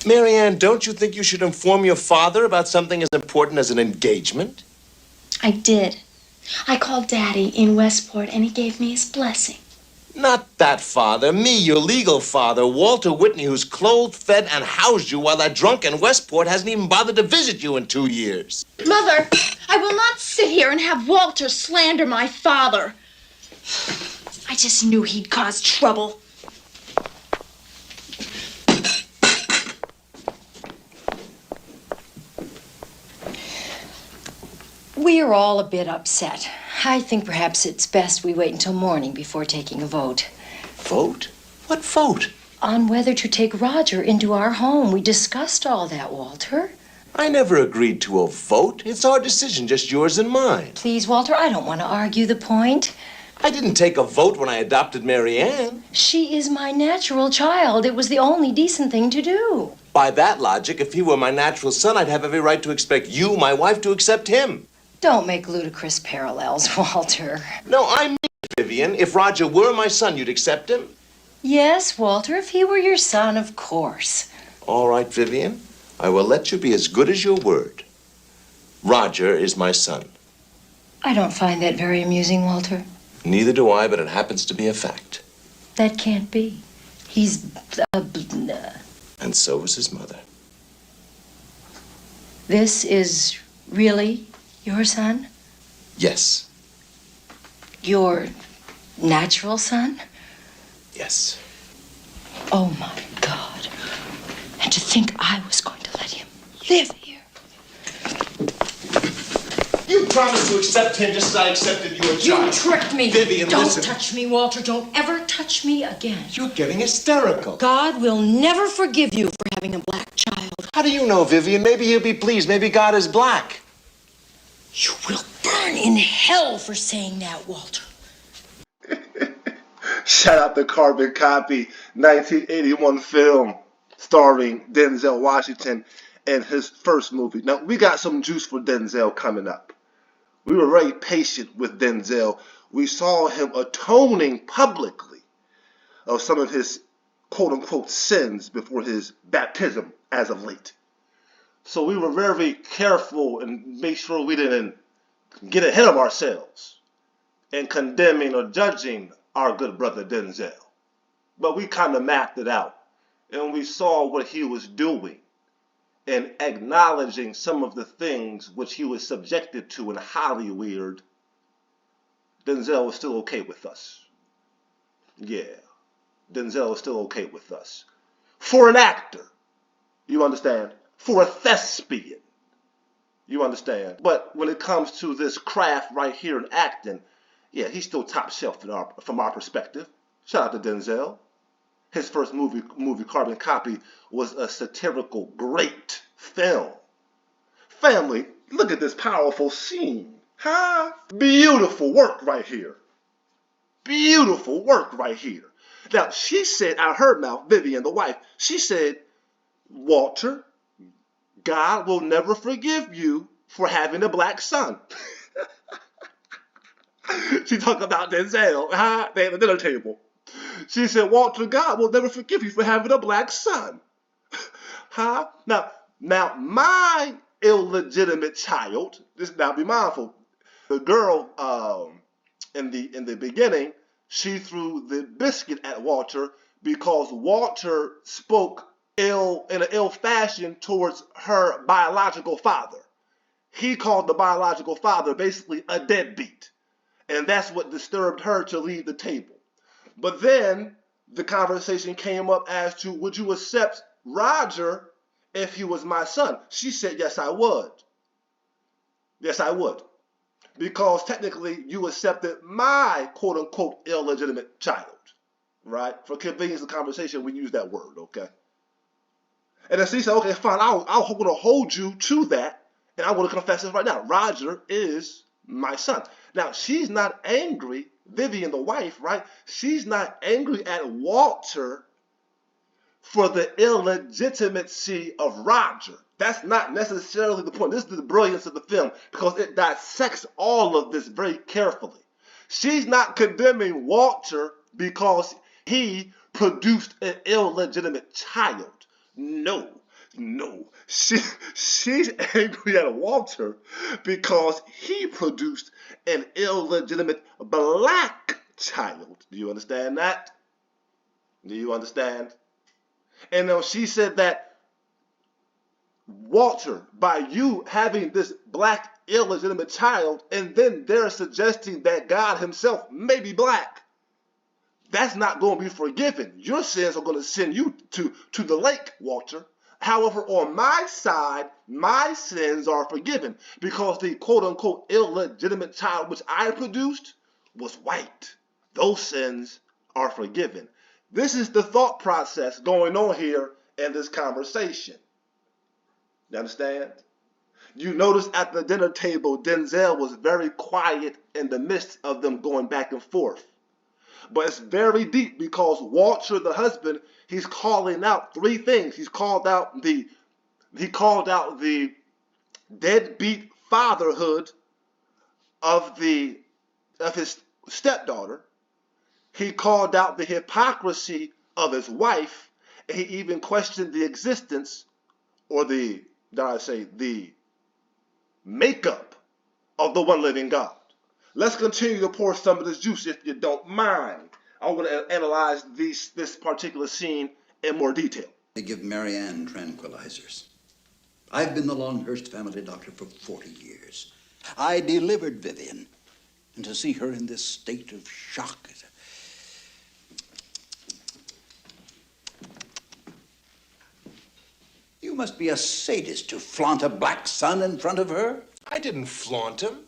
Marianne, don't you think you should inform your father about something as important as an engagement? I did. I called Daddy in Westport, and he gave me his blessing. Not that father, me, your legal father, Walter Whitney, who's clothed, fed, and housed you while that drunk in Westport hasn't even bothered to visit you in 2 years. Mother, I will not sit here and have Walter slander my father. I just knew he'd cause trouble. We are all a bit upset. I think perhaps it's best we wait until morning before taking a vote. Vote? What vote? On whether to take Roger into our home. We discussed all that, Walter. I never agreed to a vote. It's our decision, just yours and mine. Please, Walter, I don't want to argue the point. I didn't take a vote when I adopted Marianne. She is my natural child. It was the only decent thing to do. By that logic, if he were my natural son, I'd have every right to expect you, my wife, to accept him. Don't make ludicrous parallels, Walter. No, I mean, Vivian, if Roger were my son, you'd accept him? Yes, Walter, if he were your son, of course. All right, Vivian. I will let you be as good as your word. Roger is my son. I don't find that very amusing, Walter. Neither do I, but it happens to be a fact. That can't be. He's... And so is his mother. This is really your son? Yes. Your natural son? Yes. Oh, my God. And to think I was going to let him live here. You promised to accept him just as I accepted your child. You tricked me. Vivian, Don't listen. touch me, Walter. Don't ever touch me again. You're getting hysterical. God will never forgive you for having a black child. How do you know, Vivian? Maybe he'll be pleased. Maybe God is black. You will burn in hell for saying that, Walter. Shout out to Carbon Copy, 1981 film starring Denzel Washington and his first movie. Now, we got some juice for Denzel coming up. We were very patient with Denzel. We saw him atoning publicly of some of his quote-unquote sins before his baptism as of late. So we were very careful and made sure we didn't get ahead of ourselves in condemning or judging our good brother Denzel. But we kind of mapped it out, and we saw what he was doing and acknowledging some of the things which he was subjected to in Hollywood. Denzel was still okay with us. Yeah, Denzel is still okay with us. For an actor, you understand? For a thespian, you understand? But when it comes to this craft right here in acting, yeah, he's still top shelf from our perspective. Shout out to Denzel. His first movie, Carbon Copy, was a satirical, great film. Family, look at this powerful scene. Huh? Beautiful work right here. Beautiful work right here. Now, she said out of her mouth, Vivian, the wife, she said, Walter, God will never forgive you for having a black son. She talked about Denzel, they at the dinner table. She said, Walter, God will never forgive you for having a black son. Now, my illegitimate child, now be mindful, the girl in the beginning, she threw the biscuit at Walter because Walter spoke in an ill fashion towards her biological father. He called the biological father basically a deadbeat. And that's what disturbed her to leave the table. But then the conversation came up as to, would you accept Roger if he was my son? She said, yes, I would. Yes, I would. Because technically you accepted my quote-unquote illegitimate child. Right? For convenience of conversation, we use that word, okay? And then she said, okay, fine, I'm going to hold you to that, and I'm going to confess this right now. Roger is my son. Now, she's not angry, Vivian, the wife, right? She's not angry at Walter for the illegitimacy of Roger. That's not necessarily the point. This is the brilliance of the film because it dissects all of this very carefully. She's not condemning Walter because he produced an illegitimate child. No. No, she's angry at Walter because he produced an illegitimate black child. Do you understand that? Do you understand? And she said that Walter, by you having this black illegitimate child, and then they're suggesting that God himself may be black, that's not going to be forgiven. Your sins are going to send you to the lake, Walter. However, on my side, my sins are forgiven because the quote-unquote illegitimate child which I produced was white. Those sins are forgiven. This is the thought process going on here in this conversation. You understand? You notice at the dinner table, Denzel was very quiet in the midst of them going back and forth. But it's very deep because Walter, the husband, he's calling out three things. He called out the deadbeat fatherhood of his stepdaughter. He called out the hypocrisy of his wife, and he even questioned the existence, or the makeup of the one living God. Let's continue to pour some of this juice if you don't mind. I want to analyze this particular scene in more detail. They give Marianne tranquilizers. I've been the Longhurst family doctor for 40 years. I delivered Vivian, and to see her in this state of shock is You must be a sadist to flaunt a black son in front of her. I didn't flaunt him.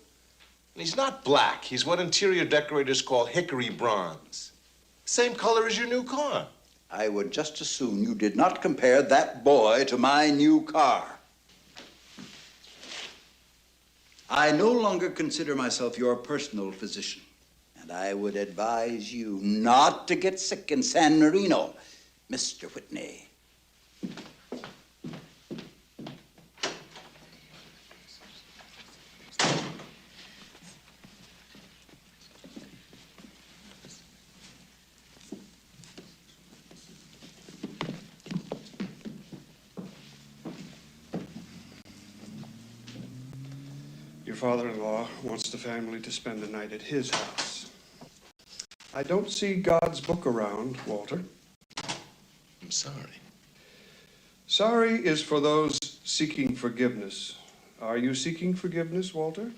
He's not black. He's what interior decorators call hickory bronze. Same color as your new car. I would just as soon you did not compare that boy to my new car. I no longer consider myself your personal physician, and I would advise you not to get sick in San Marino, Mr. Whitney. Your father-in-law wants the family to spend the night at his house. I don't see God's book around, Walter. I'm sorry. Sorry is for those seeking forgiveness. Are you seeking forgiveness, Walter?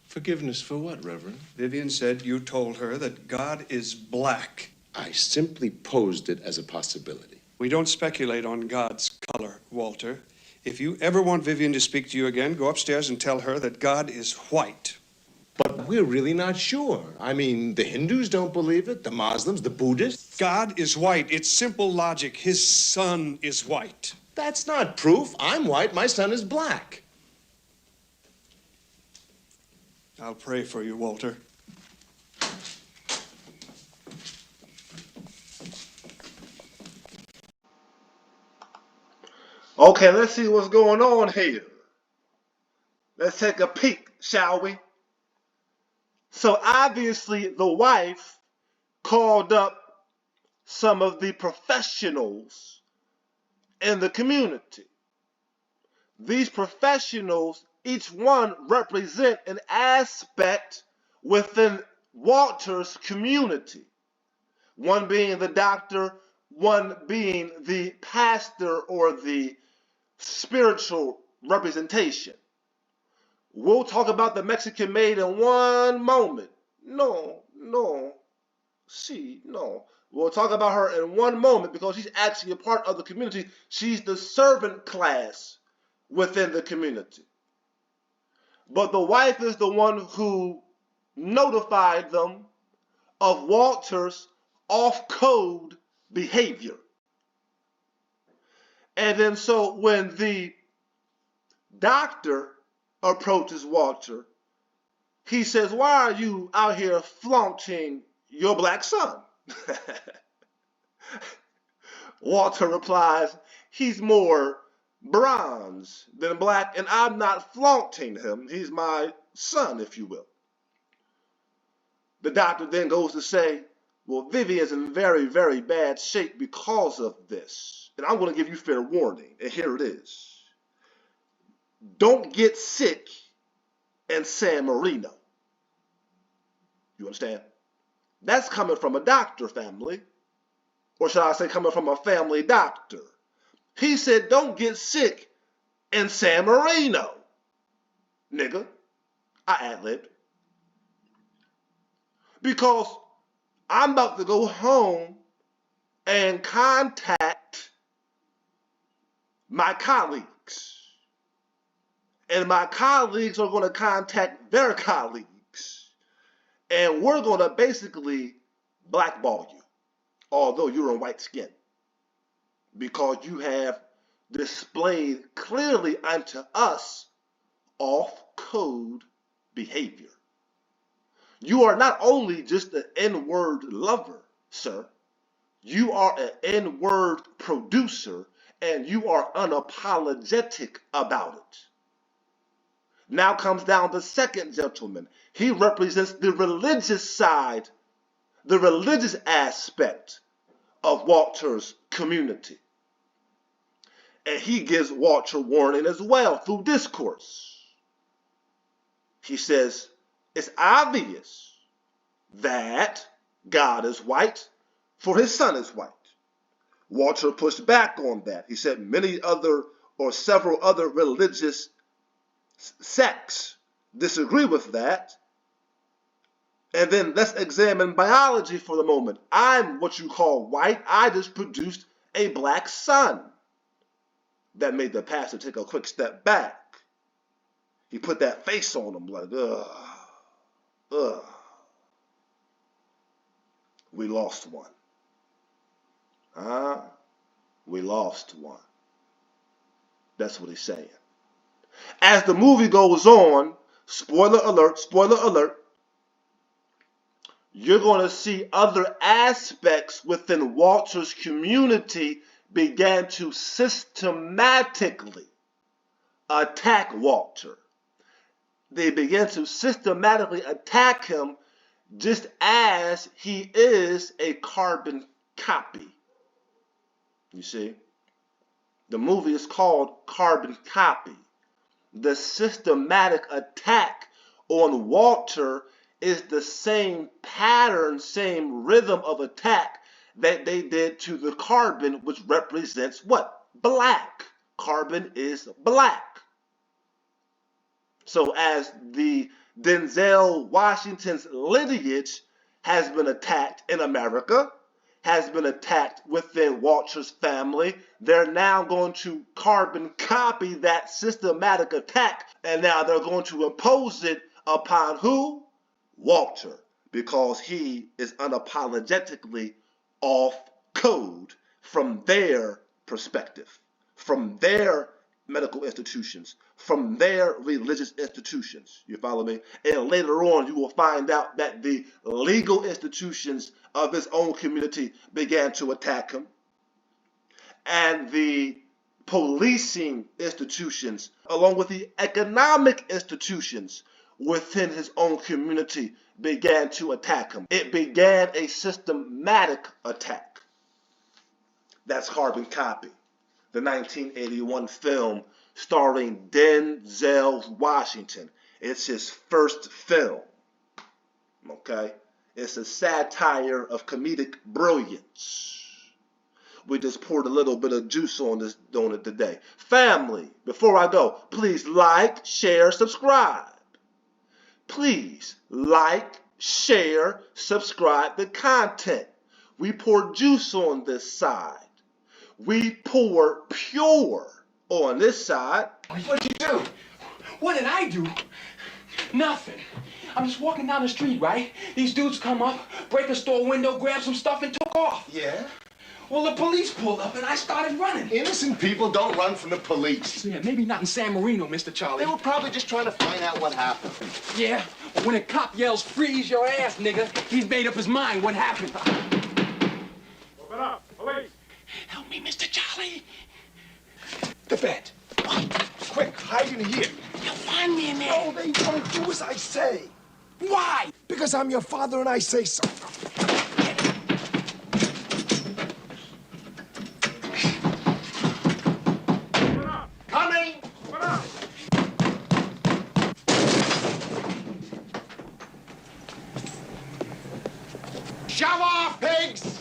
Forgiveness for what, Reverend? Vivian said you told her that God is black. I simply posed it as a possibility. We don't speculate on God's color, Walter. If you ever want Vivian to speak to you again, go upstairs and tell her that God is white. But we're really not sure. I mean, the Hindus don't believe it, the Muslims, the Buddhists. God is white. It's simple logic. His son is white. That's not proof. I'm white, my son is black. I'll pray for you, Walter. Okay, let's see what's going on here. Let's take a peek, shall we? So obviously the wife called up some of the professionals in the community. These professionals, each one represent an aspect within Walter's community. One being the doctor, one being the pastor or the spiritual representation. We'll talk about the Mexican maid in one moment. No. We'll talk about her in one moment because she's actually a part of the community. She's the servant class within the community. But the wife is the one who notified them of Walter's off-code behavior. And then so when the doctor approaches Walter, he says, "Why are you out here flaunting your black son?" Walter replies, "He's more bronze than black, and I'm not flaunting him. He's my son, if you will." The doctor then goes to say, "Well, Vivian's in very, very bad shape because of this. and I'm going to give you fair warning, and here it is. Don't get sick in San Marino. You understand? That's coming from a doctor, family. Or should I say coming from a family doctor. He said, don't get sick in San Marino. Nigga, I ad-libbed. Because I'm about to go home and contact my colleagues. And my colleagues are going to contact their colleagues. And we're going to basically blackball you, although you're in white skin, because you have displayed clearly unto us off-code behavior. You are not only just an N-word lover, sir. You are an N-word producer, and you are unapologetic about it. Now comes down the second gentleman. He represents the religious side, the religious aspect of Walter's community. And he gives Walter warning as well through discourse. He says, it's obvious that God is white, for his son is white. Walter pushed back on that. He said several other religious sects disagree with that. And then let's examine biology for the moment. I'm what you call white. I just produced a black son. That made the pastor take a quick step back. He put that face on him like, ugh. We lost one. We lost one. That's what he's saying. As the movie goes on, spoiler alert, you're going to see other aspects within Walter's community began to systematically attack Walter. They began to systematically attack him just as he is a carbon copy. You see? The movie is called Carbon Copy. The systematic attack on Walter is the same pattern, same rhythm of attack that they did to the carbon, which represents what? Black. Carbon is black. So as the Denzel Washington's lineage has been attacked in America, has been attacked within Walter's family, they're now going to carbon copy that systematic attack, and now they're going to impose it upon who? Walter, because he is unapologetically off code from their perspective, from their medical institutions, from their religious institutions. You follow me? And later on, you will find out that the legal institutions of his own community began to attack him. And the policing institutions, along with the economic institutions within his own community, began to attack him. It began a systematic attack. That's Carbon Copy, the 1981 film starring Denzel Washington. It's his first film. Okay? It's a satire of comedic brilliance. We just poured a little bit of juice on it today. Family, before I go, please like, share, subscribe. Please like, share, subscribe the content. We pour juice on this side. We pour pure on this side. What'd you do? What did I do? Nothing. I'm just walking down the street, right? These dudes come up, break a store window, grab some stuff, and took off. Yeah? Well, the police pulled up, and I started running. Innocent people don't run from the police. Yeah, maybe not in San Marino, Mr. Charlie. They were probably just trying to find out what happened. Yeah, but when a cop yells, "Freeze your ass, nigga," he's made up his mind what happened. Open up, police. Help me, Mr. Charlie. The bed. Quick, hide in here. You'll find me in there. No, they won't do as I say. Why? Because I'm your father and I say so. Shove off, pigs!